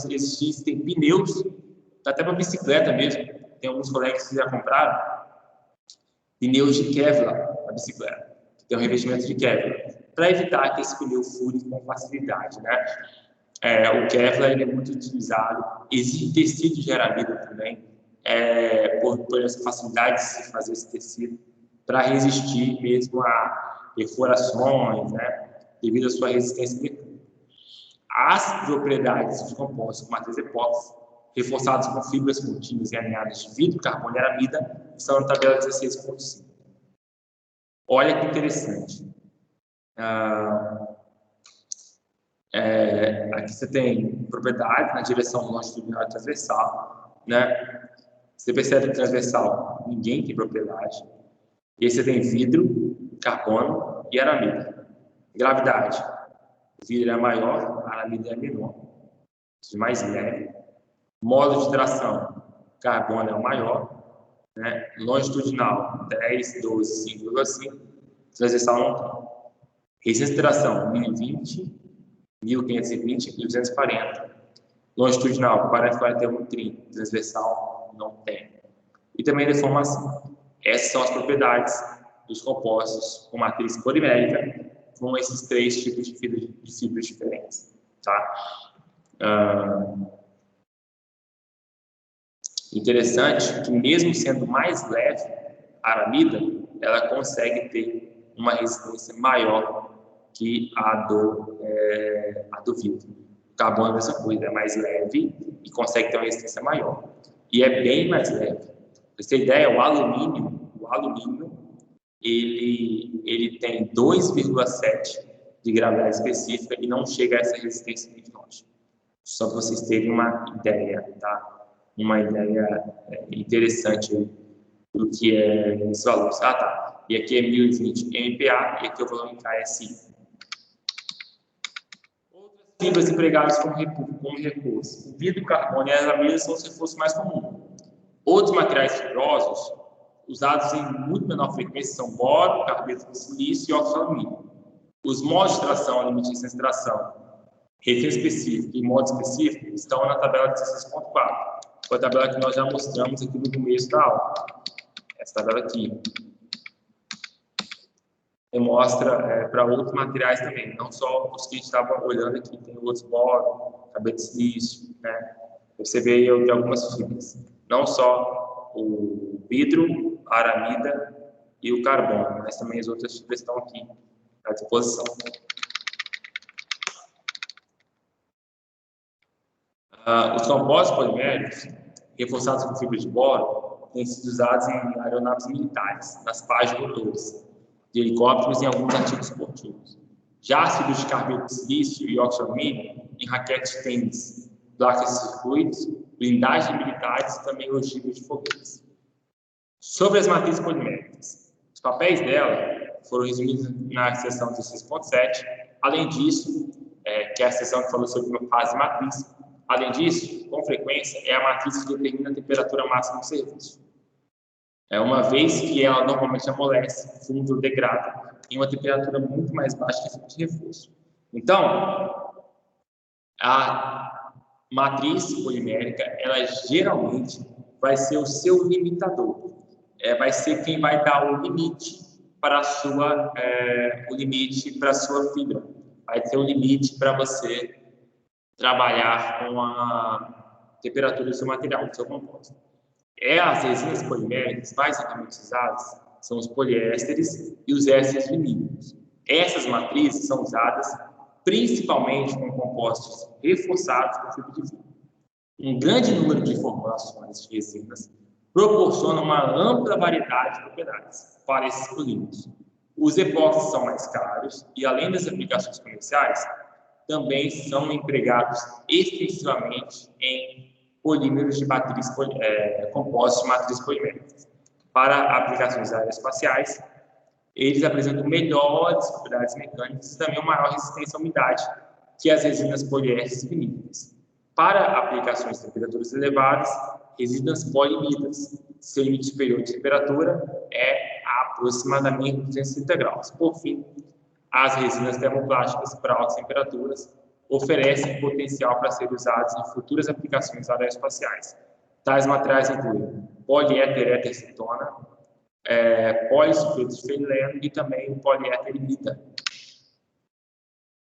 [SPEAKER 1] existem pneus, até para bicicleta mesmo, tem alguns colegas que já compraram, pneus de Kevlar na bicicleta, que tem um revestimento de Kevlar, para evitar que esse pneu fure com facilidade, né? O Kevlar ele é muito utilizado, existe tecido de aramida também, por essa facilidade de se fazer esse tecido, para resistir mesmo a perfurações, né, devido à sua resistência mecânica. As propriedades dos compostos com matriz epóxi, reforçados com fibras contínuas e alinhadas de vidro, carbono e aramida, estão na tabela 16.5. Olha que interessante. Aqui você tem propriedade na direção longitudinal e transversal, né? Você percebe que transversal ninguém tem propriedade. E aí você tem vidro, carbono e aramida. Gravidade. O vidro é maior, a aramida é menor. Mais leve. Modo de tração. Carbono é o maior. né? Longitudinal 10, 12, 5,5. Transversal não tem. Resistência de tração 1020, 1520 e 240. Longitudinal 40, 41, 30. Transversal não tem. E também deformação. Essas são as propriedades dos compostos com matriz polimérica com esses 3 tipos de fibras diferentes. Tá? Interessante que mesmo sendo mais leve, a aramida, ela consegue ter uma resistência maior que a do vidro. O carbono é a mesma coisa, é mais leve e consegue ter uma resistência maior. E é bem mais leve. Pra você ter ideia, o alumínio ele tem 2,7 de gravidade específica e não chega a essa resistência de Newton. Só para vocês terem uma ideia, tá? Uma ideia interessante do que é esses valores. Ah, tá. E aqui é 1020 MPa e aqui eu vou em KSI. Outras fibras empregadas como recurso. O vidro, o carbono e as aramidas são os recursos mais comuns. Outros materiais fibrosos, usados em muito menor frequência, são boro, carbeto de silício e óxido de alumínio. Os modos de extração, limite de extração, resistência específica e modo específico estão na tabela 16.4. Foi a tabela que nós já mostramos aqui no começo da aula. Essa tabela aqui mostra para outros materiais também, não só os que a gente estava olhando aqui, tem outros boro, carbeto de silício, né? Você vê de algumas fibras, não só o vidro, a aramida e o carbono, mas também as outras fibras estão aqui à disposição. Os compostos poliméricos, reforçados com fibra de boro, têm sido usados em aeronaves militares, nas pás de motores, de helicópteros e em alguns artigos esportivos. Já as fibras de carbeto de silício e óxido de alumínio em raquetes de tênis, placas de circuitos, blindagens militares e também ogivas de foguetes. Sobre as matrizes poliméricas, os papéis dela foram resumidos na seção 16.7. Além disso, que é a seção que falou sobre uma fase matriz. Além disso, com frequência, é a matriz que determina a temperatura máxima do serviço. Uma vez que ela normalmente amolece, funde ou degrada em uma temperatura muito mais baixa que a fibra de reforço. Então, a matriz polimérica, ela geralmente vai ser o seu limitador. Vai ser quem vai dar o limite para a sua fibra. Vai ter um limite para você trabalhar com a temperatura do seu material, do seu composto. As resinas poliméricas mais amplamente usadas são os poliésteres e os ésteres vinílicos. Essas matrizes são usadas principalmente com compostos reforçados com fibra de vidro. Um grande número de formulações de resinas proporciona uma ampla variedade de propriedades para esses polímeros. Os epóxis são mais caros e, além das aplicações comerciais, também são empregados extensivamente em polímeros de matriz, compostos de matriz poliméricas. Para aplicações aeroespaciais, eles apresentam melhores propriedades mecânicas e também uma maior resistência à umidade que as resinas poliésteres vinílicas. Para aplicações de temperaturas elevadas, resinas poliimidas, seu limite superior de temperatura é aproximadamente 230 graus. Por fim, as resinas termoplásticas para altas temperaturas oferecem potencial para ser usadas em futuras aplicações aeroespaciais. Tais materiais incluem poliéter-éter-cetona, polissulfeto de fenileno e também o poliéter-imida.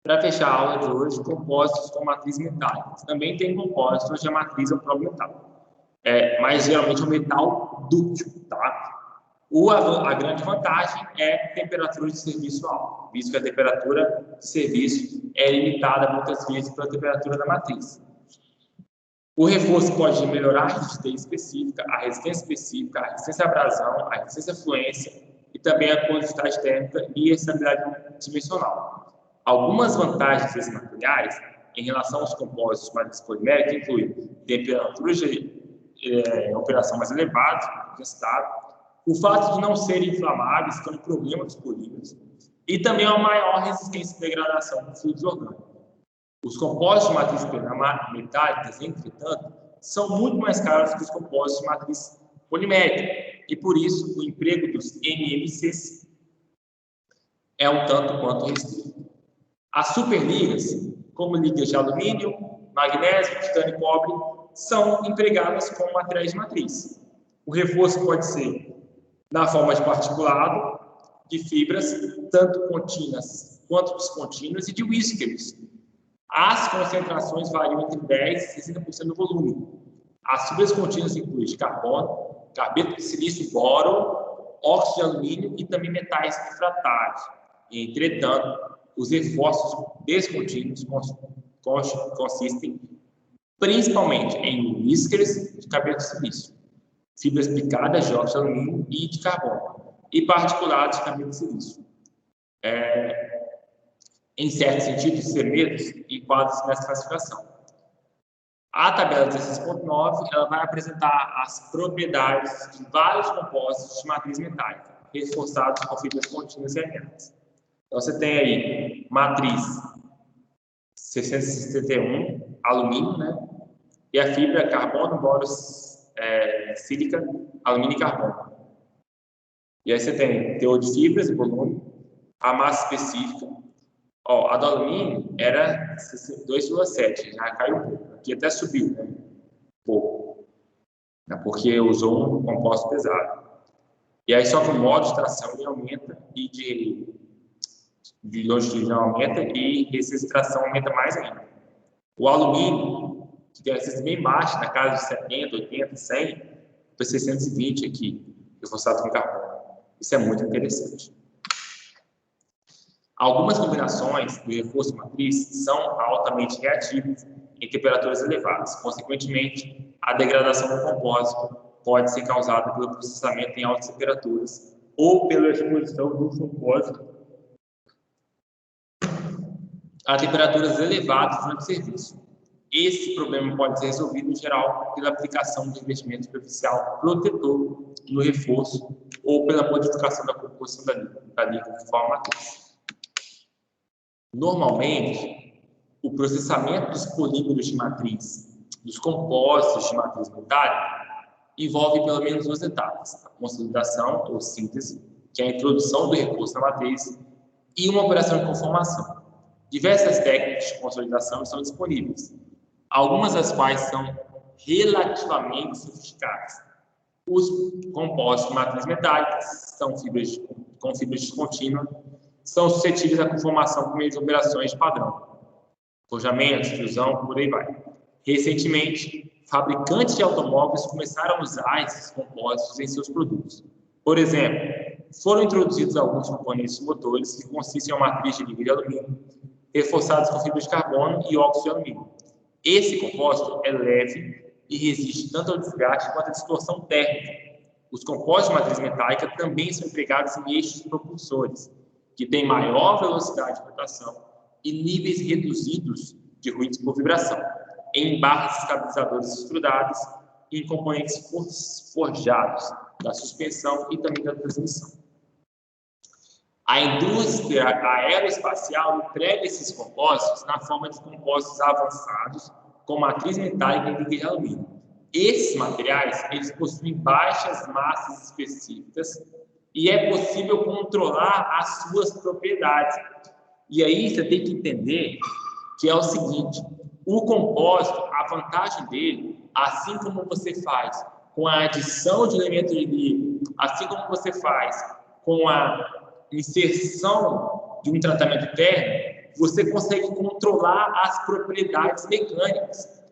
[SPEAKER 1] Para fechar a aula de hoje, compósitos com matriz metálica. Também tem compósitos de matriz ao próprio metal, mas geralmente é um metal dúctil, tá? A grande vantagem é temperatura de serviço alta, visto que a temperatura de serviço é limitada muitas vezes pela temperatura da matriz. O reforço pode melhorar a rigidez específica, a resistência à abrasão, a resistência à fluência e também a condutividade térmica e a estabilidade dimensional. Algumas vantagens desses materiais em relação aos compósitos de matriz polimérica incluem temperaturas de operação mais elevadas, o fato de não serem inflamáveis, que é um problema dos polímeros, e também uma maior resistência à degradação dos fluidos orgânicos. Os compostos de matriz metálicas, entretanto, são muito mais caros que os compostos de matriz polimérica, e por isso o emprego dos NMCs é um tanto quanto restrito. As superligas, como ligas de alumínio, magnésio, titânio e cobre, são empregadas como materiais de matriz. O reforço pode ser na forma de particulado, de fibras, tanto contínuas quanto descontínuas, e de whiskers. As concentrações variam entre 10% e 60% do volume. As fibras contínuas incluem de carbono, carbeto de silício, boro, óxido de alumínio e também metais refratários. Entretanto, os reforços descontínuos consistem principalmente em whiskers de carbeto de silício, fibras picadas de óxido de alumínio e de carbono, e particulados de carbeto de silício. Em certo sentido, segredos enquadram-se nessa classificação. A tabela 16.9 ela vai apresentar as propriedades de vários compostos de matriz metálica, reforçados com fibras contínuas e alinhadas. Então, você tem aí matriz 661, alumínio, né? E a fibra carbono, boro, sílica, alumínio e carbono. E aí você tem teor de fibras e volume, a massa específica. Ó, a do alumínio era 2,7, já caiu um pouco. Aqui até subiu, né? Um pouco. Porque usou um composto pesado. E aí só que o modo de tração ele aumenta e de longitudinal aumenta e resistência de tração aumenta mais ainda. O alumínio, que tem resistência bem baixa, na casa de 70, 80, 100, foi 620 aqui, reforçado com carbono. Isso é muito interessante. Algumas combinações do reforço matriz são altamente reativas em temperaturas elevadas. Consequentemente, a degradação do compósito pode ser causada pelo processamento em altas temperaturas ou pela exposição do compósito a temperaturas elevadas durante o serviço. Esse problema pode ser resolvido, em geral, pela aplicação de revestimento superficial protetor no reforço ou pela modificação da composição da liga de forma matriz. Normalmente, o processamento dos polímeros de matriz, dos compostos de matriz metálica, envolve pelo menos duas etapas: a consolidação ou síntese, que é a introdução do reforço na matriz, e uma operação de conformação. Diversas técnicas de consolidação estão disponíveis, algumas das quais são relativamente sofisticadas. Os compostos de matriz metálica são com fibras descontínuas, são suscetíveis à conformação por meio de operações de padrão, forjamentos, fusão, por aí vai. Recentemente, fabricantes de automóveis começaram a usar esses compostos em seus produtos. Por exemplo, foram introduzidos alguns componentes motores que consistem em uma matriz de liga de alumínio, reforçados com fibra de carbono e óxido de alumínio. Esse composto é leve e resiste tanto ao desgaste quanto à distorção térmica. Os compostos de matriz metálica também são empregados em eixos propulsores, que têm maior velocidade de rotação e níveis reduzidos de ruídos por vibração, em barras estabilizadoras estruturais e em componentes forjados da suspensão e também da transmissão. A indústria aeroespacial emprega esses compostos na forma de compostos avançados com matriz metálica e liga de alumínio. Esses materiais eles possuem baixas massas específicas e é possível controlar as suas propriedades. E aí você tem que entender que é o seguinte: o compósito, a vantagem dele, assim como você faz com a adição de elementos de liga, assim como você faz com a inserção de um tratamento térmico, você consegue controlar as propriedades mecânicas.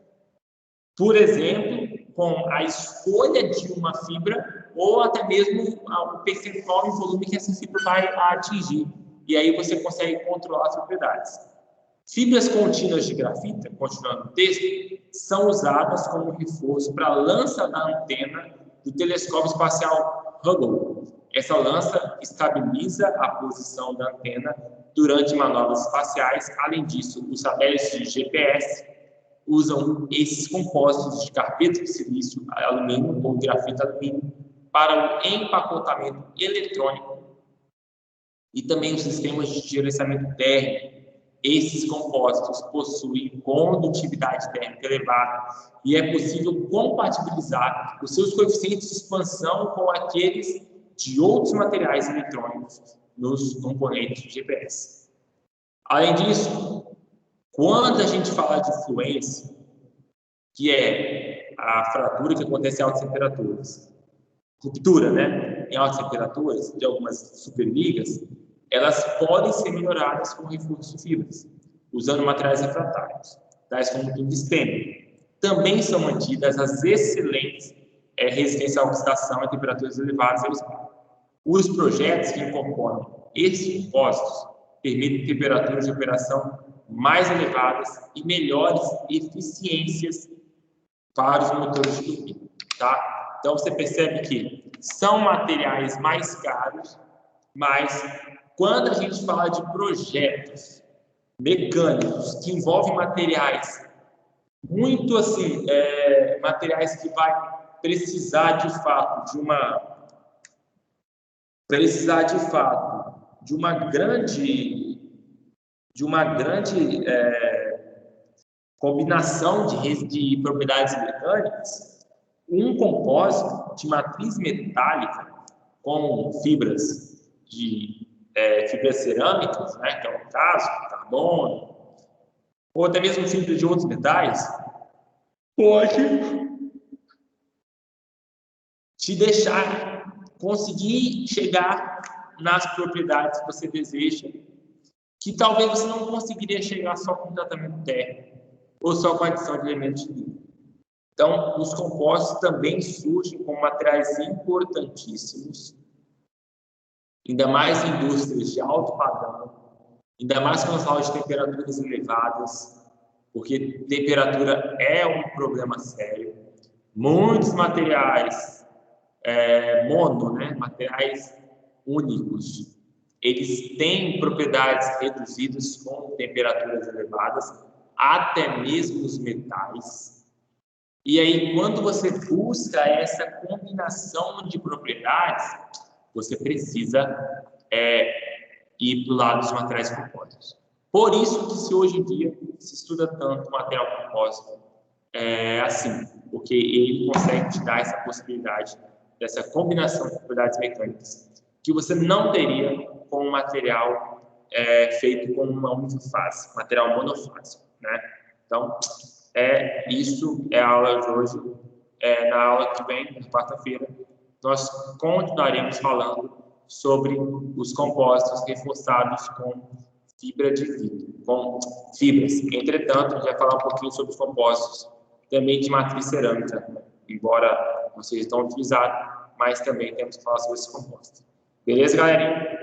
[SPEAKER 1] Por exemplo, com a escolha de uma fibra ou até mesmo o percentual e volume que essa fibra vai atingir. E aí você consegue controlar as propriedades. Fibras contínuas de grafita, continuando o texto, são usadas como reforço para a lança da antena do telescópio espacial Hubble. Essa lança estabiliza a posição da antena durante manobras espaciais. Além disso, os satélites de GPS usam esses compostos de carbeto de silício, alumínio ou grafito alumínio para o empacotamento eletrônico e também os sistemas de gerenciamento térmico esses compostos possuem condutividade térmica elevada e é possível compatibilizar os seus coeficientes de expansão com aqueles de outros materiais eletrônicos nos componentes do GPS. Além disso, quando a gente fala de fluência, que é a fratura que acontece em altas temperaturas, ruptura, né, em altas temperaturas de algumas superligas, elas podem ser melhoradas com reforço de fibras, usando materiais refratários, tais como o tungstênio. Também são mantidas as excelentes resistência à oxidação em temperaturas elevadas ao espaço. Os projetos que incorporam esses compostos permitem temperaturas de operação mais elevadas e melhores eficiências para os motores de turbina, tá? Então, você percebe que são materiais mais caros, mas quando a gente fala de projetos mecânicos que envolvem materiais muito assim, materiais que vai precisar de fato de uma grande combinação de propriedades mecânicas, um compósito de matriz metálica com fibras fibras cerâmicas, né, que é o caso, carbono, ou até mesmo fibras de outros metais, pode te deixar conseguir chegar nas propriedades que você deseja, que talvez você não conseguiria chegar só com tratamento térmico ou só com a adição de elementos químicos. Então, os compostos também surgem como materiais importantíssimos, ainda mais em indústrias de alto padrão, ainda mais quando fala de temperaturas elevadas, porque temperatura é um problema sério. Muitos materiais materiais únicos, eles têm propriedades reduzidas com temperaturas elevadas, até mesmo os metais. E aí, quando você busca essa combinação de propriedades, você precisa ir para o lado dos materiais compósitos. Por isso que se hoje em dia se estuda tanto o material compósito assim, porque ele consegue te dar essa possibilidade dessa combinação de propriedades mecânicas que você não teria com um material feito com uma única fase, material monofásico, né? Então, isso é a aula de hoje. Na aula que vem, na quarta-feira, nós continuaremos falando sobre os compostos reforçados com fibra de vidro, com fibras. Entretanto, a gente vai falar um pouquinho sobre os compostos também de matriz cerâmica, embora não seja tão utilizado, mas também temos que falar sobre esses compostos. Beleza, galerinha?